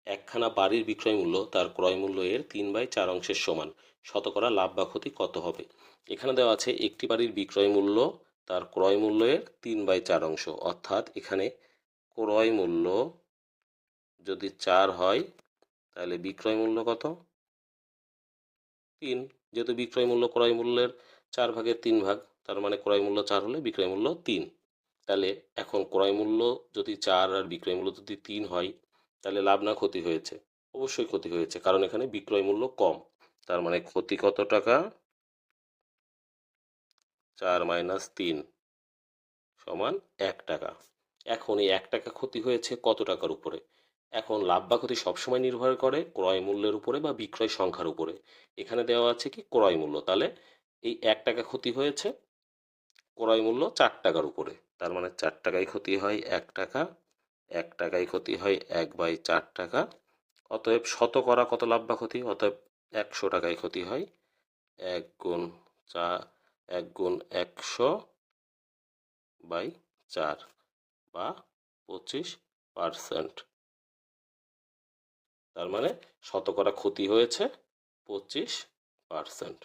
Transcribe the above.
একখানা বাড়ির বিক্রয় মূল্য তার ক্রয় মূল্য এর 3/4 অংশের সমান, শতকরা লাভ বা ক্ষতি কত হবে? এখানে দেওয়া আছে একটি বাড়ির বিক্রয় মূল্য তার ক্রয় মূল্য এর 3/4 অংশ, অর্থাৎ এখানে ক্রয় মূল্য যদি 4 হয় তাহলে বিক্রয় মূল্য কত? 3। যেহেতু বিক্রয় মূল্য ক্রয় মূল্যের 4/3 তার মানে ক্রয় মূল্য 4 হলে বিক্রয় মূল্য 3। তাহলে এখন ক্রয় মূল্য যদি 4 আর বিক্রয় মূল্য যদি 3 হয় তাহলে লাভ না ক্ষতি হয়েছে? অবশ্যই ক্ষতি হয়েছে, কারণ এখানে বিক্রয় মূল্য কম। তার মানে ক্ষতি কত টাকা? 4 - 3 সমান 1 টাকা। এখন এই 1 টাকা ক্ষতি হয়েছে কত টাকার উপরে? এখন লাভ বা ক্ষতি সবসময় নির্ভর করে ক্রয় মূল্যের উপরে বা বিক্রয় সংখ্যার উপরে। এখানে দেওয়া আছে কি ক্রয় মূল্য, তাহলে এই 1 টাকা ক্ষতি হয়েছে ক্রয় মূল্য 4 টাকার উপরে, তার মানে 4 টাকায় ক্ষতি হয় 1 টাকা, 1 টাকায় ক্ষতি হয় 1/4 টাকা। অতএব শতকরা কত লাভ বা ক্ষতি? অতএব 100 টাকায় ক্ষতি হয় 1 গুণ 100/4 বা 25%। তার মানে শতকরা ক্ষতি হয়েছে 25%।